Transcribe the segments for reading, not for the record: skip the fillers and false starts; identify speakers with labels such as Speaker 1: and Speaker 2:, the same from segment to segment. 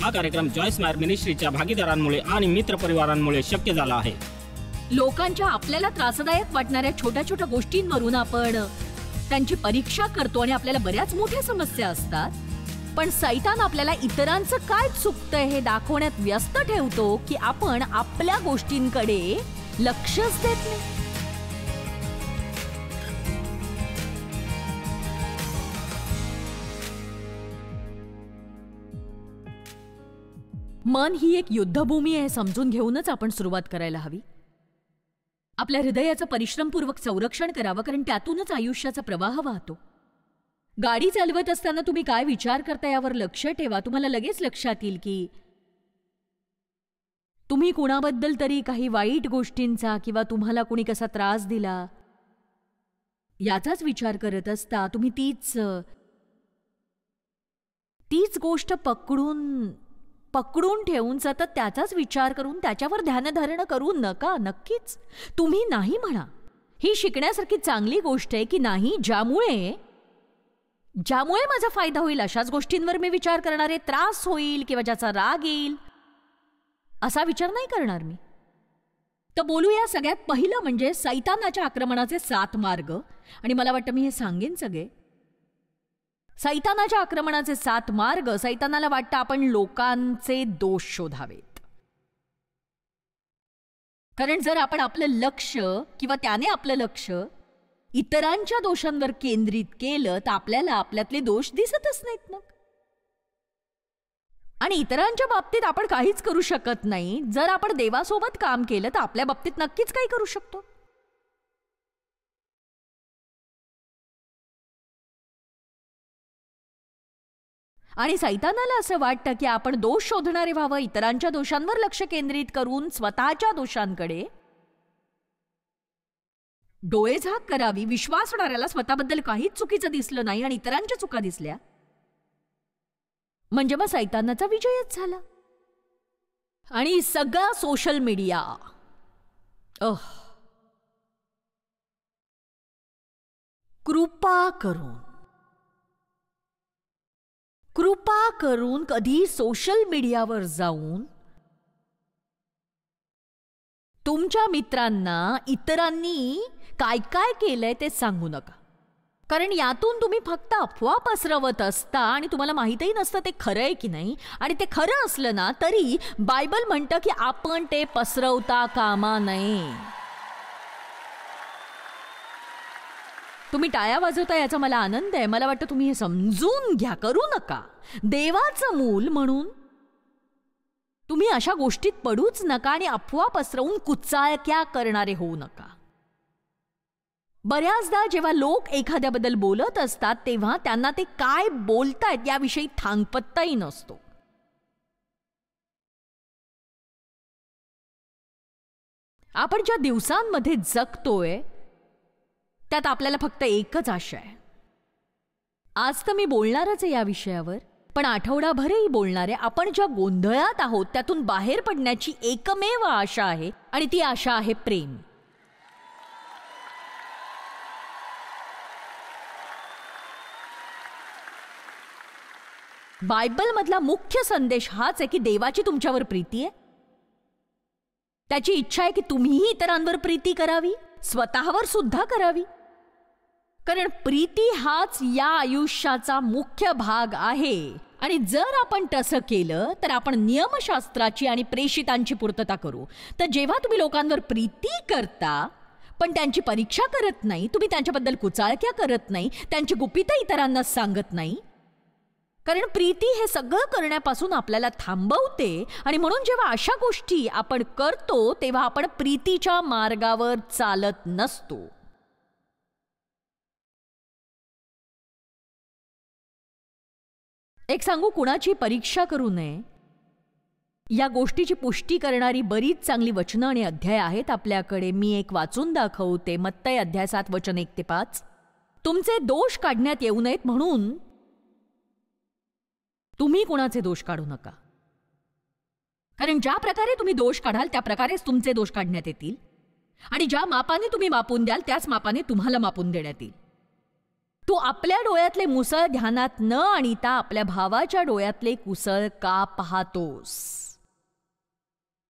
Speaker 1: हा कार्यक्रम Joy smile मिनिस्ट्रीच्या भागीदारांमुळे आणि मित्रपरिवारांमुळे शक्य झाला आहे।
Speaker 2: लोकांच्या आपल्याला त्रासदायक वाटणाऱ्या छोट्या छोट्या गोष्टींवरून आपण त्यांची परीक्षा करतो आणि आपल्याला बऱ्याच मोठ्या समस्या असतात, पण सैतान आपल्याला इतरांचं काय चुकतंय हे दाखवण्यात व्यस्त ठेवतो की आपण आपल्या गोष्टींकडे लक्षच देत नाही। मन ही एक युद्धभूमी आहे समजून घेऊनच आपण सुरुवात करायला हवी। आपल्या हृदयाचं परिश्रमपूर्वक संरक्षण करावं, कारण त्यातूनच आयुष्याचा प्रवाह वाहतो। गाडी चालवत असताना तुम्ही काय विचार करता यावर लक्ष ठेवा। तुम्हाला लगेच लक्षात येईल की तुम्ही कुणाबद्दल तरी काही वाईट गोष्टींचा किंवा तुम्हाला कुणी कसा त्रास दिला याचाच विचार करत असता। तुम्ही तीच गोष्ट पकडून ठेवून सतत त्याचाच विचार करून त्याच्यावर ध्यानधारणा करू नका। नक्कीच तुम्ही नाही म्हणा। ही शिकण्यासारखी चांगली गोष्ट आहे की नाही ज्यामुळे माझा फायदा होईल अशाच गोष्टींवर मी विचार करणार आहे, त्रास होईल किंवा ज्याचा राग येईल असा विचार नाही करणार मी। तर बोलूया सगळ्यात पहिलं म्हणजे सैतानाच्या आक्रमणाचे 7 मार्ग। आणि मला वाटतं मी हे सांगेन सगळे। सैतानाच्या आक्रमणाचे 7 मार्ग। सैतानाला वाटतं आपण लोकांचे दोष शोधावेत, कारण जर आपण आपलं लक्ष किंवा त्याने आपलं लक्ष इतरांच्या दोषांवर केंद्रित केलं तर आपल्याला आपल्यातले दोष दिसतच नाहीत मग। आणि इतरांच्या बाबतीत आपण काहीच करू शकत नाही। जर आपण देवासोबत काम केलं तर आपल्या बाबतीत नक्कीच काही करू शकतो। आणि सैतानाला असं वाटतं की आपण दोष शोधणारे व्हावं, इतरांच्या दोषांवर लक्ष केंद्रित करून स्वतःच्या दोषांकडे डोळेझाक करावी। विश्वासणाऱ्याला स्वतःबद्दल काहीच चुकीचं दिसलं नाही आणि इतरांच्या चुका दिसल्या म्हणजे मग सैतानाचा विजयच झाला। आणि सगळा सोशल मीडिया कृपा करून कधी सोशल मीडियावर जाऊन तुमच्या मित्रांना इतरांनी काय काय केलंय ते सांगू नका, कारण यातून तुम्ही फक्त अफवा पसरवत असता आणि तुम्हाला माहितही नसतं ते खरं आहे की नाही। आणि ते खरं असलं ना तरी बायबल म्हणतं की आपण ते पसरवता कामा नये। तुम्ही टाळ्या वाजवता याचा मला आनंद आहे। मला वाटतं तुम्ही हे समजून घ्या, करू नका। देवाचं मूल म्हणून तुम्ही अशा गोष्टीत पडूच नका आणि अफवा पसरवून कुचाळक्या करणारे होऊ नका। बऱ्याचदा जेव्हा लोक एखाद्याबद्दल बोलत असतात तेव्हा त्यांना ते काय बोलतायत याविषयी थांगपत्ताही नसतो। आपण ज्या दिवसांमध्ये जगतोय त्यात आपल्याला फक्त एकच आशा आहे। आज तर मी बोलणारच आहे या विषयावर, पण आठवडाभरही बोलणार आहे। आपण ज्या गोंधळात आहोत त्यातून बाहेर पडण्याची एकमेव आशा आहे आणि ती आशा आहे प्रेम। बायबल मधला मुख्य संदेश हाच आहे की देवाची तुमच्यावर प्रीती आहे। त्याची इच्छा आहे की तुम्हीही इतरांवर प्रीती करावी, स्वतःवर सुद्धा करावी, कारण प्रीती हाच या आयुष्याचा मुख्य भाग आहे। आणि जर आपण तसं केलं तर आपण नियमशास्त्राची आणि प्रेषितांची पूर्तता करू। तर जेव्हा तुम्ही लोकांवर प्रीती करता पण त्यांची परीक्षा करत नाही, तुम्ही त्यांच्याबद्दल कुचाळक्या करत नाही, त्यांची गुपितं इतरांना सांगत नाही, कारण प्रीती हे सगळं करण्यापासून आपल्याला थांबवते। आणि म्हणून जेव्हा अशा गोष्टी आपण करतो तेव्हा आपण प्रीतीच्या मार्गावर चालत नसतो। एक सांगू, कुणाची परीक्षा करू नये या गोष्टीची पुष्टी करणारी बरीच चांगली वचनं आणि अध्याय आहेत आपल्याकडे। मी एक वाचून दाखवते। मत्तई अध्याय 7 वचन 1 ते 5। तुमचे दोष काढण्यात येऊ नयेत म्हणून तुम्ही कुणाचे दोष काढू नका, कारण ज्या प्रकारे तुम्ही दोष काढाल त्या प्रकारेच तुमचे दोष काढण्यात येतील, आणि ज्या मापाने तुम्ही मापून द्याल त्याच मापाने तुम्हाला मापून देण्यात येईल। तू आपल्या डोळ्यातले मुसळ ध्यानात न आणता आपल्या भावाच्या डोळ्यातले कुसळ का पाहतोस?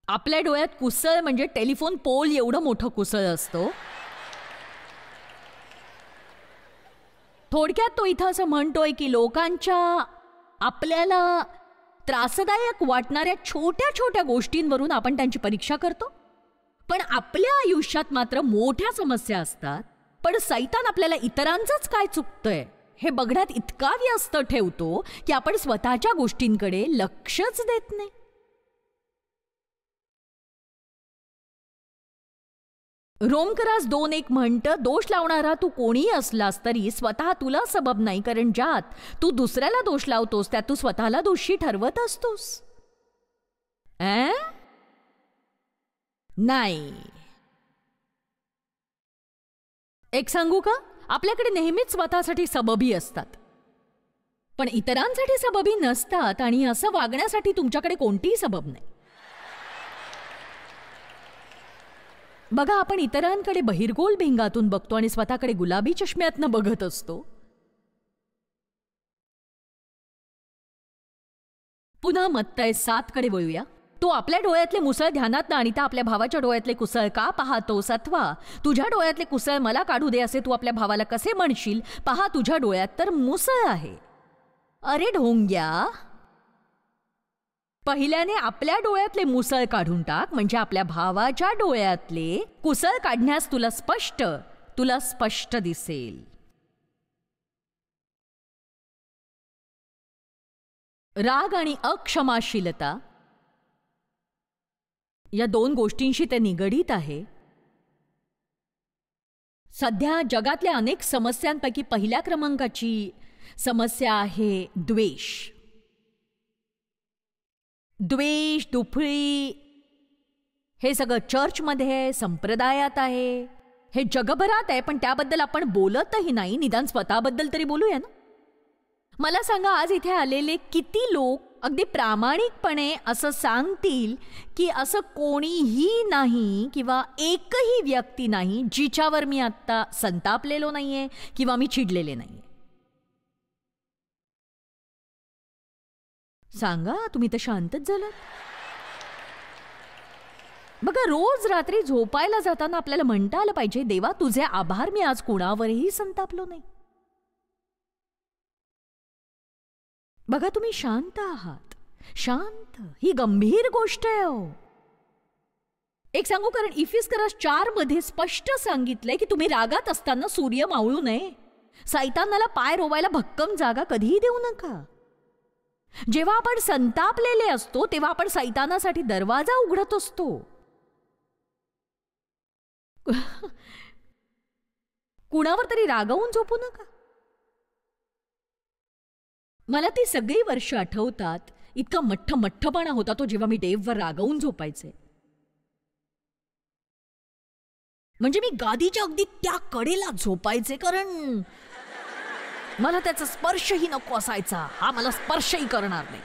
Speaker 2: आपल्या डोळ्यात कुसळ म्हणजे टेलिफोन पोल एवढं मोठं कुसळ असतो. थोडक्यात तो इथं असं म्हणतोय की लोकांच्या आपल्याला त्रासदायक वाटणाऱ्या छोट्या छोट्या गोष्टींवरून आपण त्यांची परीक्षा करतो, पण आपल्या आयुष्यात मात्र मोठ्या समस्या असतात. पण सैतान आपल्याला इतरांचंच काय चुकतंय हे बघण्यात इतका व्यस्त ठेवतो की आपण स्वतःच्या गोष्टींकडे लक्षच देत नाही. रोमकरास 2:1 म्हणतं, दोष लावणारा तू कोणीही असलास तरी स्वतः तुला सबब नाही, कारण ज्यात तू दुसऱ्याला दोष लावतोस त्यात तू स्वतःला दोषी ठरवत असतोस. नाही. एक सांगू का, आपल्याकडे नेहमीच स्वतःसाठी सबबी असतात, पण इतरांसाठी सबबी नसतात. आणि असं वागण्यासाठी तुमच्याकडे कोणतीही सबब नाही. बघा, आपण इतरांकडे बहिरगोल भिंगातून बघतो आणि स्वतःकडे गुलाबी चष्म्यातनं बघत असतो. पुन्हा मत्तय 7 कडे वळूया. तू आपल्या डोळ्यातले मुसळ ध्यानात न आणता आपल्या भावाच्या डोळ्यातले कुसळ का पाहतोस? अथवा तुझ्या डोळ्यातले कुसळ मला काढू दे असे तू आपल्या भावाला कसे म्हणशील? पहा, तुझ्या डोळ्यात तर मुसळ आहे. अरे ढोंग्या, पहिल्याने आपल्या डोळ्यातले मुसळ काढून टाक, म्हणजे आपल्या भावाच्या डोळ्यातले कुसळ काढण्यास तुला स्पष्ट दिसेल. राग आणि अक्षमाशीलता या 2 गोष्टींशी ते निगडीत आहे. सध्या जगातल्या अनेक समस्यांपैकी पहिल्या क्रमांकाची समस्या आहे द्वेष. द्वेष, दुफळी हे सगळं चर्चमध्ये आहे, संप्रदायात आहे, हे जगभरात आहे, पण त्याबद्दल आपण बोलतही नाही. निदान स्वतःबद्दल तरी बोलूया ना. मला सांगा, आज इथे आलेले किती लोक अगदी प्रामाणिकपणे असं सांगतील की असं कोणीही नाही किंवा एकही व्यक्ती नाही जिच्यावर मी आत्ता संतापलेलो नाहीये किंवा मी चिडलेले नाहीये? सांगा, तुम्ही तर शांतच झालात. बघा, रोज रात्री झोपायला जाताना आपल्याला म्हणता आलं पाहिजे, देवा तुझे आभार, मी आज कुणावरही संतापलो नाही. बघा, तुम्ही शांत आहात. शांत ही गंभीर गोष्ट आहे. एक सांगू, कारण इफिसकरास 4 मध्ये स्पष्ट सांगितलंय की तुम्ही रागात असताना सूर्य मावळू नये. सैतानाला पाय रोवायला भक्कम जागा कधीही देऊ नका. जेव्हा आपण संतापलेले असतो तेव्हा आपण सैतानासाठी दरवाजा उघडत असतो. कुणावर तरी रागावून झोपू नका. मला ती सगळी वर्ष आठवतात. इतका मठ्ठपणा होता तो जेव्हा मी डेव्हवर रागावून झोपायचे. म्हणजे मी गादीच्या अगदी त्या कडेला झोपायचे, कारण मला त्याचा स्पर्शही नको असायचा. हा मला स्पर्शही करणार नाही.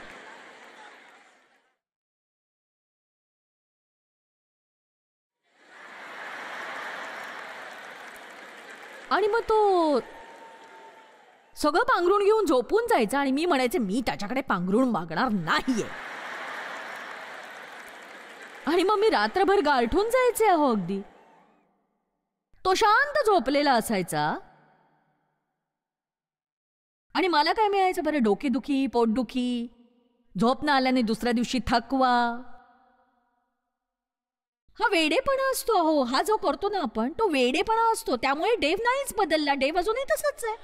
Speaker 2: आणि मग तो सगळं पांघरून घेऊन झोपून जायचा आणि मी म्हणायचे, मी त्याच्याकडे पांघरून मागणार नाहीये. आणि मग मी रात्रभर गारठून जायचे. अगदी तो शांत झोपलेला असायचा आणि मला काय मिळायचं बरं? डोकेदुखी, पोटदुखी, झोप न आल्याने दुसऱ्या दिवशी थकवा. हा वेडेपणा असतो. हो, हा जो करतो ना आपण तो वेडेपणा असतो. त्यामुळे डेव नाहीच बदलला. डेव अजूनही तसंच आहे.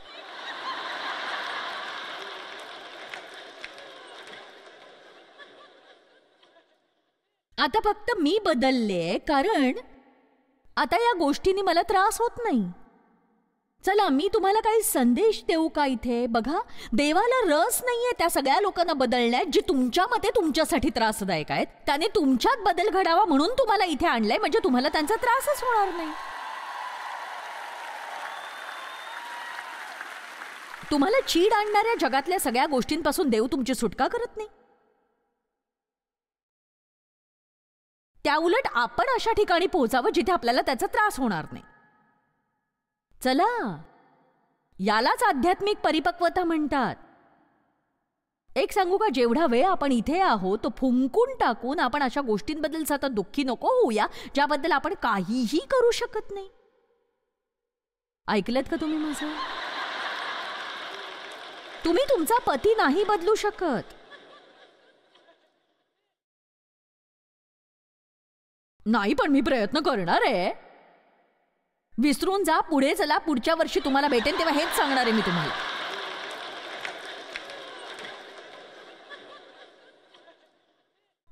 Speaker 2: आता फक्त मी बदलले, कारण आता या गोष्टींनी मला त्रास होत नाही. चला, मी तुम्हाला काही संदेश देऊ का इथे? बघा, देवाला रस नाहीये त्या सगळ्या लोकांना बदलण्यात जे तुमच्या मते तुमच्यासाठी त्रासदायक आहेत. त्याने तुमच्यात बदल घडावा म्हणून तुम्हाला इथे आणलंय, म्हणजे तुम्हाला त्यांचा त्रासच होणार नाही. तुम्हाला चीड आणणाऱ्या जगातल्या सगळ्या गोष्टींपासून देव तुमची सुटका करत नाही. त्याउलट आपण अशा ठिकाणी पोहोचावं जिथे आपल्याला त्याचा त्रास होणार नाही. चला, यालाच आध्यात्मिक परिपक्वता म्हणतात. एक सांगू का, जेवढा वेळ आपण इथे आहोत तो फुंकून टाकून आपण अशा गोष्टींबद्दल सतत दुःखी नको होऊया ज्याबद्दल आपण काहीही करू शकत नाही. ऐकलत का तुम्ही माझं? तुम्ही तुमचा पती नाही बदलू शकत. नाही, पण मी प्रयत्न करणार आहे. विसरून जा, पुढे चला, पुढच्या वर्षी तुम्हाला भेटेन तेव्हा हेच सांगणार आहे मी तुम्हाला.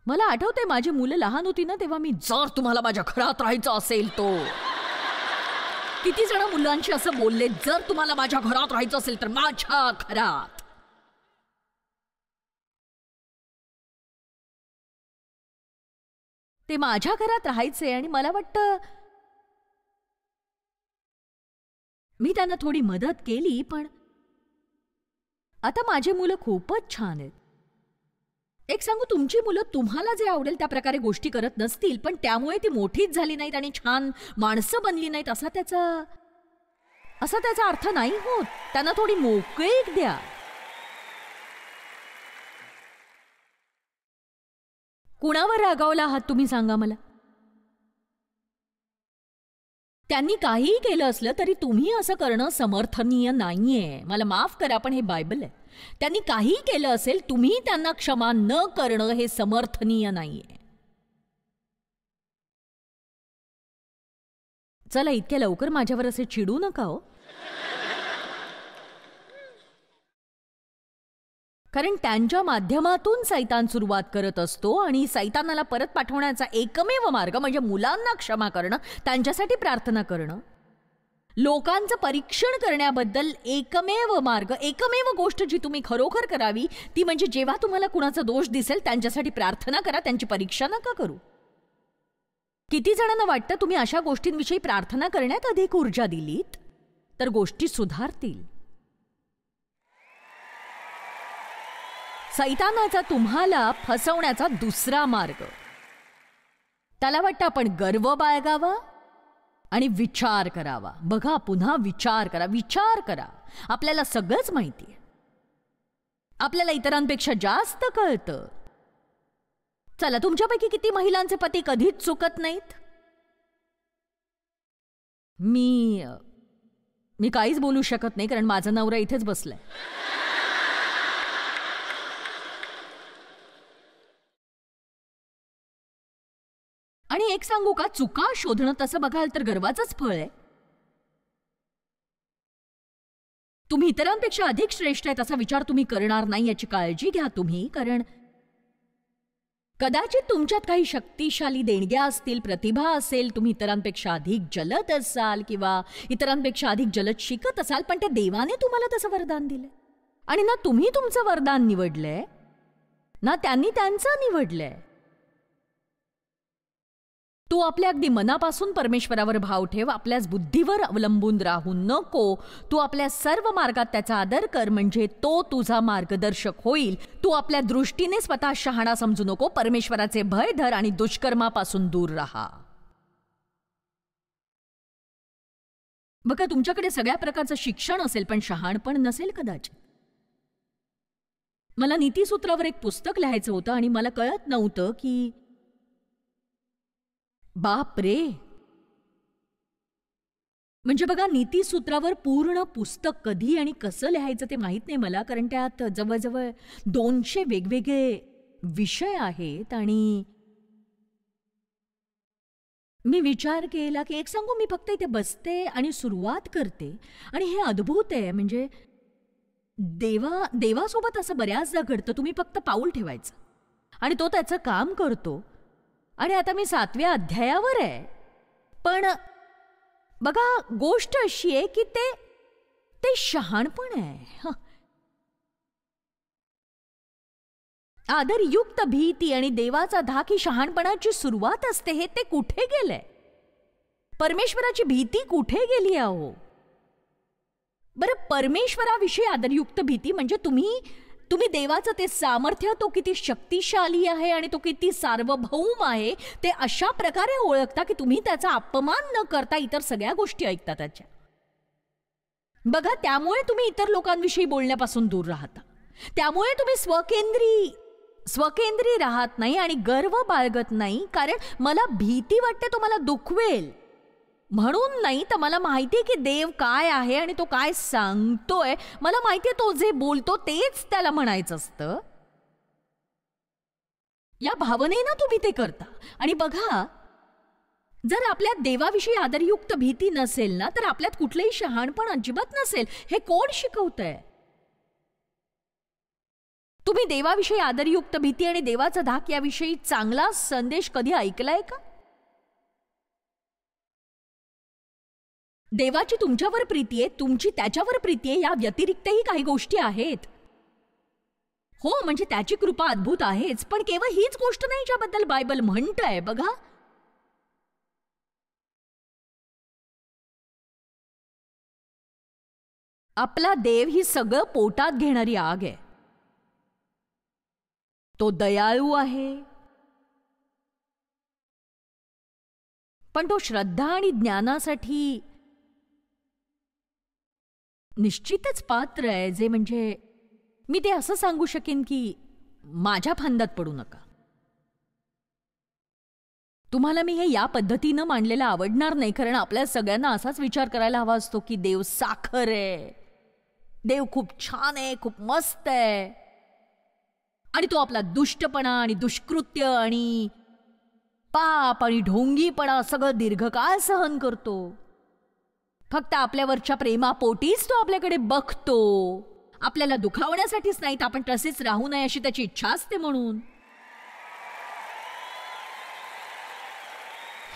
Speaker 2: मला आठवते माझी मुलं लहान होती ना तेव्हा मी, जर तुम्हाला माझ्या घरात राहायचं असेल तो, किती जण मुलांशी असं बोलले, जर तुम्हाला माझ्या घरात राहायचं असेल तर माझ्या घरात. ते माझ्या घरात राहायचे आणि मला वाटतं मी त्यांना थोडी मदत केली, पण आता माझी मुलं खूपच छान आहेत. एक सांगू, तुमची मुलं तुम्हाला जे आवडेल त्या प्रकारे गोष्टी करत नसतील, पण त्यामुळे ती मोठीच झाली नाहीत आणि छान माणसं बनली नाहीत असा त्याचा अर्थ नाही होत. त्यांना थोडी मोकळीक द्या. कुणावर रागावला आहात तुम्ही सांगा मला? त्यांनी काहीही केलं असलं तरी तुम्ही असं करणं समर्थनीय नाहीये. मला माफ करा, पण हे बायबल आहे. त्यांनी काही केलं असेल, तुम्ही त्यांना क्षमा न करणं हे समर्थनीय नाहीये. चला, इतक्या लवकर माझ्यावर असे चिडू नका हो. कारण त्यांच्या माध्यमातून सैतान सुरुवात करत असतो आणि सैतानाला परत पाठवण्याचा एकमेव मार्ग म्हणजे मुलांना क्षमा करणं, त्यांच्यासाठी प्रार्थना करणं. लोकांचं परीक्षण करण्याबद्दल एकमेव मार्ग, एकमेव गोष्ट जी तुम्ही खरोखर करावी ती म्हणजे जेव्हा तुम्हाला कुणाचा दोष दिसेल त्यांच्यासाठी प्रार्थना करा, त्यांची परीक्षा नका करू. किती जणांना वाटतं तुम्ही अशा गोष्टींविषयी प्रार्थना करण्यात अधिक ऊर्जा दिलीत तर गोष्टी सुधारतील. सैतानाचा तुम्हाला फसवण्याचा दुसरा मार्ग, त्याला वाटतं आपण गर्व बाळगावा आणि विचार करावा. बघा, पुन्हा विचार करा. आपल्याला सगळंच माहिती आहे, आपल्याला इतरांपेक्षा जास्त कळतं. चला, तुमच्यापैकी किती महिलांचे पती कधीच चुकत नाहीत? मी काहीच बोलू शकत नाही कारण माझा नवरा इथेच बसलाय. आणि एक सांगू का, चुका शोधणं तसं बघाल तर गर्वाचंच फळ आहे. तुम्ही इतरांपेक्षा अधिक श्रेष्ठ आहेत असा विचार तुम्ही करणार नाही याची काळजी घ्या तुम्ही. कारण कदाचित तुमच्यात काही शक्तिशाली देणग्या असतील, प्रतिभा असेल, तुम्ही इतरांपेक्षा अधिक जलद असाल किंवा इतरांपेक्षा अधिक जलद शिकत असाल, पण त्या देवाने तुम्हाला तसं वरदान दिलंय. आणि ना तुम्ही तुमचं वरदान निवडलंय ना त्यांनी त्यांचं निवडलंय. तू आपल्या अगदी मनापासून परमेश्वरावर भाव ठेव, आपल्याच बुद्धीवर अवलंबून राहू नको. तू आपल्या सर्व मार्गात त्याचा आदर कर म्हणजे तो तुझा मार्गदर्शक होईल. तू आपल्या दृष्टीने स्वतः शहाणा समजू नको. परमेश्वराचे भय धर आणि दुष्कर्मापासून दूर राहा. बघा, तुमच्याकडे सगळ्या प्रकारचं शिक्षण असेल पण शहाणपण नसेल कदाचित. मला नीतिसूत्रावर एक पुस्तक लिहायचं होतं आणि मला कळत नव्हतं की बाप रे, म्हणजे बघा, नीतिसूत्रावर पूर्ण पुस्तक कधी आणि कसं लिहायचं ते माहित नाही मला, कारण त्यात जवळजवळ 200 वेगवेगळे विषय आहेत. आणि मी विचार केला की एक सांगू, मी फक्त इथे बसते आणि सुरुवात करते आणि हे अद्भुत आहे. म्हणजे देवासोबत असं बऱ्याचदा घडतं. तुम्ही फक्त पाऊल ठेवायचं आणि तो त्याचं काम करतो. आणि आता मी 7व्या अध्यायावर आहे. पण बघा, गोष्ट अशी आहे की ते शहाणपण आहे. आदरयुक्त भीती आणि देवाचा धाक ही शहाणपणाची सुरुवात असते. हे ते कुठे गेलंय? परमेश्वराची भीती कुठे गेली आहो? बरं, परमेश्वराविषयी आदरयुक्त भीती म्हणजे तुम्ही देवाचं ते सामर्थ्य, तो किती शक्तिशाली आहे आणि तो किती सार्वभौम आहे ते अशा प्रकारे ओळखता की तुम्ही त्याचा अपमान न करता इतर सगळ्या गोष्टी ऐकता त्याच्या. बघा, त्यामुळे तुम्ही इतर लोकांविषयी बोलण्यापासून दूर राहता. त्यामुळे तुम्ही स्वकेंद्री राहत नाही आणि गर्व बाळगत नाही, कारण मला भीती वाटते तो मला दुखवेल म्हणून नाही, तर मला माहितीये की देव काय आहे आणि तो काय सांगतोय. मला माहितीये तो जे बोलतो तेच त्याला म्हणायचं असतं. या भावनेनं तुम्ही ते करता. आणि बघा, जर आपल्यात देवाविषयी आदरयुक्त भीती नसेल ना, तर आपल्यात कुठलंही शहाणपण अजिबात नसेल. हे कोण शिकवतंय? तुम्ही देवाविषयी आदरयुक्त भीती आणि देवाचा धाक याविषयी चांगला संदेश कधी ऐकलाय का? देवाची तुमच्यावर प्रीती आहे, तुमची त्याच्यावर प्रीती आहे, या व्यतिरिक्तही काही गोष्टी आहेत. हो, म्हणजे त्याची कृपा अद्भुत आहेच, पण केवळ हीच गोष्ट नाही ज्याबद्दल बायबल म्हणतंय. बघा, आपला देव ही सगळं पोटात घेणारी आग आहे. तो दयाळू आहे, पण तो श्रद्धा आणि ज्ञानासाठी निश्चितच पात्र आहे. जे म्हणजे मी ते असं सांगू शकेन की माझ्या फंदात पडू नका. तुम्हाला मी हे या पद्धतीनं मांडलेलं आवडणार नाही, कारण आपल्या सगळ्यांना असाच विचार करायला हवा असतो की देव साखर आहे, देव खूप छान आहे, खूप मस्त आहे, आणि तो आपला दुष्टपणा आणि दुष्कृत्य आणि पाप आणि ढोंगीपणा सगळं दीर्घकाळ सहन करतो. फक्त आपल्यावरच्या प्रेमापोटीच तो आपल्याकडे बघतो, आपल्याला दुखावण्यासाठीच नाही, तर आपण तसेच राहू नये अशी त्याची इच्छा असते. म्हणून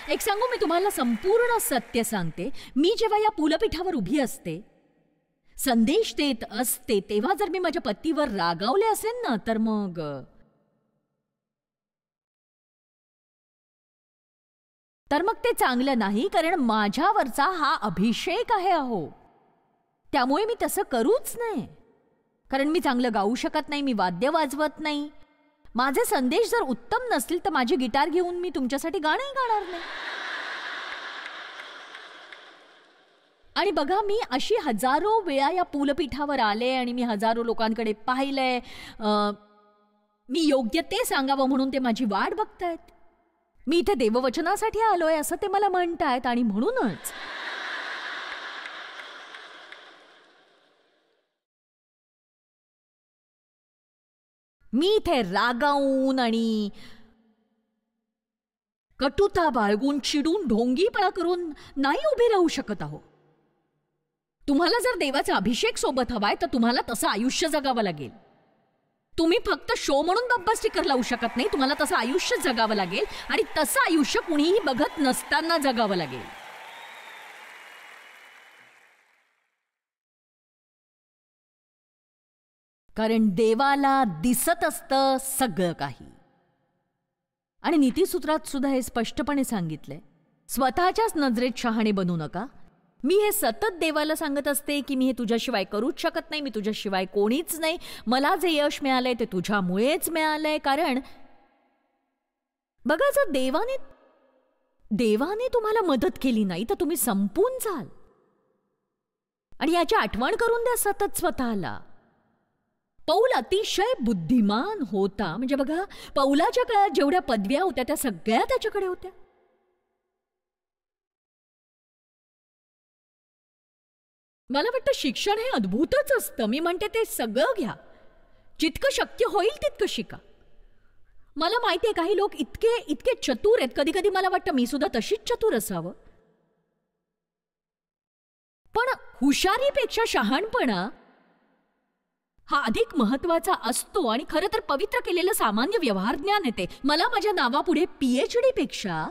Speaker 2: एक सांगू, मी तुम्हाला संपूर्ण सत्य सांगते. मी जेव्हा या पुलपीठावर उभी असते, संदेश देत असते, तेव्हा जर मी माझ्या पतीवर रागावले असेल ना, तर मग ते चांगलं नाही, कारण माझ्यावरचा हा अभिषेक आहे. अहो, त्यामुळे मी तसं करूच नाही, कारण मी चांगलं गाऊ शकत नाही, मी वाद्य वाजवत नाही. माझे संदेश जर उत्तम नसतील तर माझी गिटार घेऊन मी तुमच्यासाठी गाणंही गाणार नाही. आणि बघा, मी अशी हजारो वेळा या पुलपीठावर आले आणि मी हजारो लोकांकडे पाहिलंय. मी योग्य ते सांगावं म्हणून ते माझी वाट बघतायत. मी इथे देववचनासाठी आलोय असं ते मला म्हणतायत, आणि म्हणूनच मी इथे रागावून आणि कटुता बाळगून, चिडून, ढोंगीपणा करून नाही उभे राहू शकत आहो. तुम्हाला जर देवाचा अभिषेक सोबत हवाय, तर तुम्हाला तसं आयुष्य जगावं लागेल. तुम्ही फक्त शो म्हणून बंपर स्टिकर लावू शकत नाही. तुम्हाला तसं आयुष्य जगावं लागेल, आणि तसं आयुष्य कुणीही बघत नसताना जगावं लागेल. कारण देवाला दिसत असतं सगळं काही. आणि नीतिसूत्रात सुद्धा हे स्पष्टपणे सांगितलंय, स्वतःच्याच नजरेत शहाणे बनू नका. मी हे सतत देवाला सांगत असते की मी हे तुझ्याशिवाय करूच शकत नाही, मी तुझ्याशिवाय कोणीच नाही, मला जे यश मिळालंय ते तुझ्यामुळेच मिळालंय. कारण बघा, जर देवाने तुम्हाला मदत केली नाही तर तुम्ही संपून जाल. आणि याची आठवण करून द्या सतत स्वतःला. पौल अतिशय बुद्धिमान होता. म्हणजे बघा, पौलाच्या काळात जेवढ्या पदव्या होत्या त्या सगळ्या त्याच्याकडे होत्या. मला वाटतं शिक्षण हे अद्भुतच असतं. मी म्हणते ते सगळं घ्या, जितकं शक्य होईल तितकं शिका. मला माहिती आहे काही लोक इतके चतुर आहेत, कधी कधी मला वाटतं मी सुद्धा तशीच चतुर असावं. पण हुशारीपेक्षा शहाणपणा हा अधिक महत्वाचा असतो. आणि खरं तर पवित्र केलेलं सामान्य व्यवहार ज्ञान येते. मला माझ्या नावापुढे PhD पेक्षा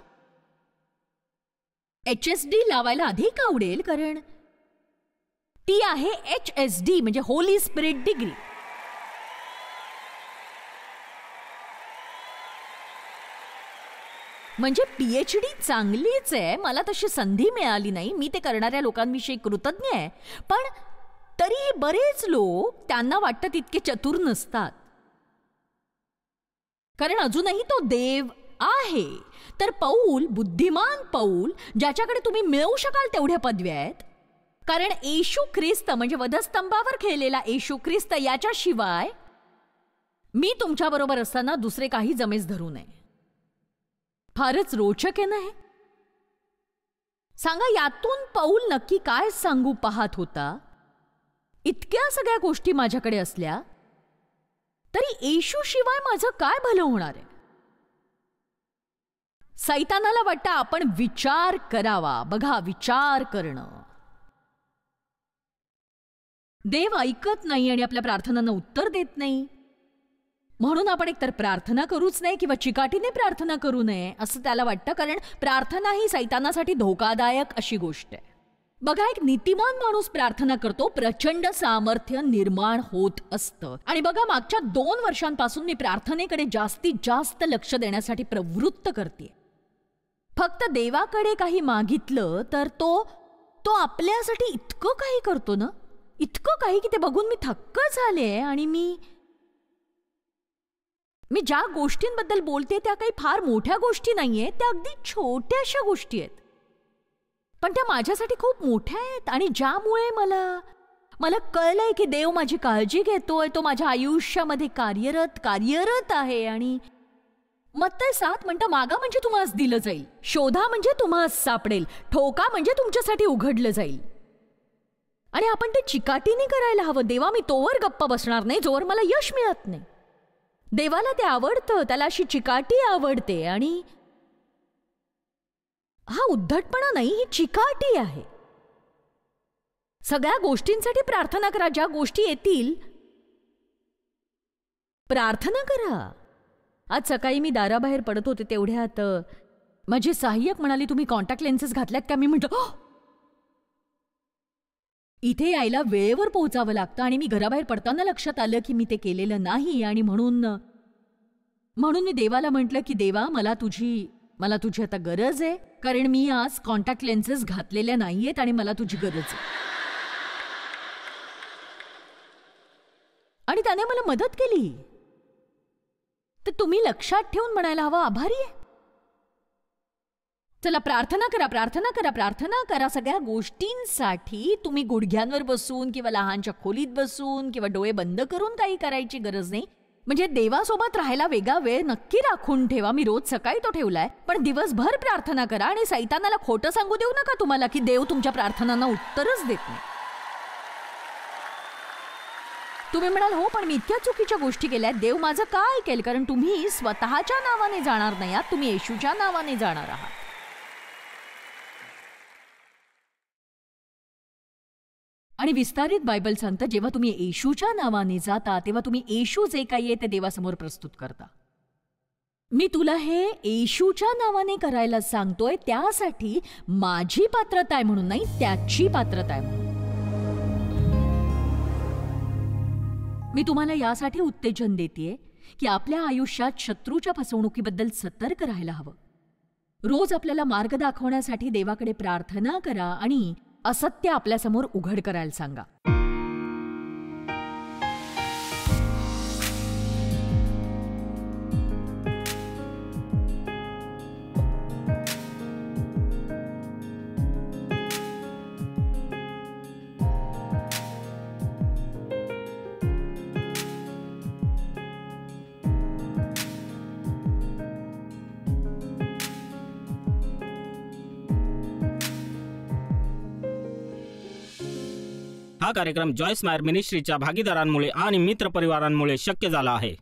Speaker 2: HSD लावायला अधिक आवडेल, कारण ती आहे HSD म्हणजे होली स्पिरिट डिग्री. म्हणजे PhD चांगलीच आहे, मला तशी संधी मिळाली नाही, मी ते करणाऱ्या लोकांविषयी कृतज्ञ आहे. पण तरी बरेच लोक त्यांना वाटतं तितके चतुर नसतात, कारण अजूनही तो देव आहे. तर पौल, बुद्धिमान पौल, ज्याच्याकडे तुम्ही मिळवू शकाल तेवढ्या पदव्या आहेत, कारण येशू ख्रिस्त म्हणजे वधस्तंभावर खेळलेला येशू ख्रिस्त याच्याशिवाय मी तुमच्या बरोबर असताना दुसरे काही जमेस धरू नये. फारच रोचक आहे ना हे? सांगा, यातून पौल नक्की काय सांगू पाहत होता? इतक्या सगळ्या गोष्टी माझ्याकडे असल्या तरी येशू शिवाय माझं काय भलं होणार आहे? सैतानाला वाटतं आपण विचार करावा. बघा, विचार करणं. देव ऐकत नाही आणि आपल्या प्रार्थनांना उत्तर देत नाही, म्हणून आपण एकतर प्रार्थना करूच नाही किंवा चिकाटीने प्रार्थना करू नये असं त्याला वाटतं, कारण प्रार्थना ही सैतानासाठी धोकादायक अशी गोष्ट आहे. बघा, एक नीतिमान माणूस प्रार्थना करतो, प्रचंड सामर्थ्य निर्माण होत असतं. आणि बघा, मागच्या 2 वर्षांपासून मी प्रार्थनेकडे जास्तीत जास्त लक्ष देण्यासाठी प्रवृत्त करते. फक्त देवाकडे काही मागितलं तर तो आपल्यासाठी इतकं काही करतो ना, इतकं काही की ते बघून मी थक्क झाले. आणि मी ज्या गोष्टींबद्दल बोलते त्या काही फार मोठ्या गोष्टी नाहीये, त्या अगदी छोट्याशा गोष्टी आहेत, पण त्या माझ्यासाठी खूप मोठ्या आहेत. आणि ज्यामुळे मला कळलंय की देव माझी काळजी घेतोय, तो माझ्या आयुष्यामध्ये कार्यरत आहे. आणि मत्तई 7 म्हणतं, मागा म्हणजे तुम्हास दिलं जाईल, शोधा म्हणजे तुम्हास सापडेल, ठोका म्हणजे तुमच्यासाठी उघडलं जाईल. आणि आपण ते चिकाटीने करायला हवं. देवा, मी तोवर गप्प बसणार नाही जोवर मला यश मिळत नाही. देवाला ते आवडतं, त्याला अशी चिकाटी आवडते. आणि हा उद्धटपणा नाही, ही चिकाटी आहे. सगळ्या गोष्टींसाठी प्रार्थना करा, ज्या गोष्टी येतील प्रार्थना करा. आज सकाळी मी दाराबाहेर पडत होते तेवढ्यात माझी सहाय्यक म्हणाली, तुम्ही कॉन्टॅक्ट लेन्सेस घातल्यात का? मी म्हटलं, इथे यायला वेळेवर पोहोचावं लागतं. आणि मी घराबाहेर पडताना लक्षात आलं की मी ते केलेलं नाही. आणि म्हणून मी देवाला म्हटलं की देवा, मला तुझी आता गरज आहे, कारण मी आज कॉन्टॅक्ट लेन्सेस घातलेल्या नाहीयेत आणि मला तुझी गरज आहे. आणि त्याने मला मदत केली. तर तुम्ही लक्षात ठेवून म्हणायला हवं, आभारी आहे. चला, प्रार्थना करा, प्रार्थना करा, प्रार्थना करा. सगळ्या गोष्टींसाठी तुम्ही गुडघ्यांवर बसून किंवा लहानच्या खोलीत बसून किंवा डोळे बंद करून काही करायची गरज नाही. म्हणजे देवासोबत राहायला वेगळा वेळ नक्की राखून ठेवा. मी रोज सकाळी तो ठेवलाय, पण दिवसभर प्रार्थना करा. आणि सैतानाला खोटं सांगू देऊ नका तुम्हाला की देव तुमच्या प्रार्थनांना उत्तरच देत नाही. तुम्ही म्हणाल, हो पण मी इतक्या चुकीच्या गोष्टी केल्या, देव माझं काय ऐकेल? कारण तुम्ही स्वतःच्या नावाने जाणार नाही आहात, तुम्ही येशूच्या नावाने जाणार आहात. आणि विस्तारित बायबल सांगतं, जेव्हा तुम्ही येशूच्या नावाने जाता तेव्हा तुम्ही येशू जे काही आहे ते देवासमोर प्रस्तुत करता. मी तुला हे येशूच्या नावाने करायला सांगतोय, त्यासाठी माझी पात्रता आहे म्हणून नाही, त्याची पात्रता आहे म्हणून. मी तुम्हाला यासाठी उत्तेजन देतेय की आपल्या आयुष्यात शत्रूच्या फसवणुकीबद्दल सतर्क राहायला हवं. रोज आपल्याला मार्ग दाखवण्यासाठी देवाकडे प्रार्थना करा आणि असत्य आपल्यासमोर उघड करायला सांगा.
Speaker 1: हा कार्यक्रम जॉयस मायर मिनिस्ट्रीच्या भागीदारांमुळे आणि मित्रपरिवारांमुळे शक्य झाला आहे.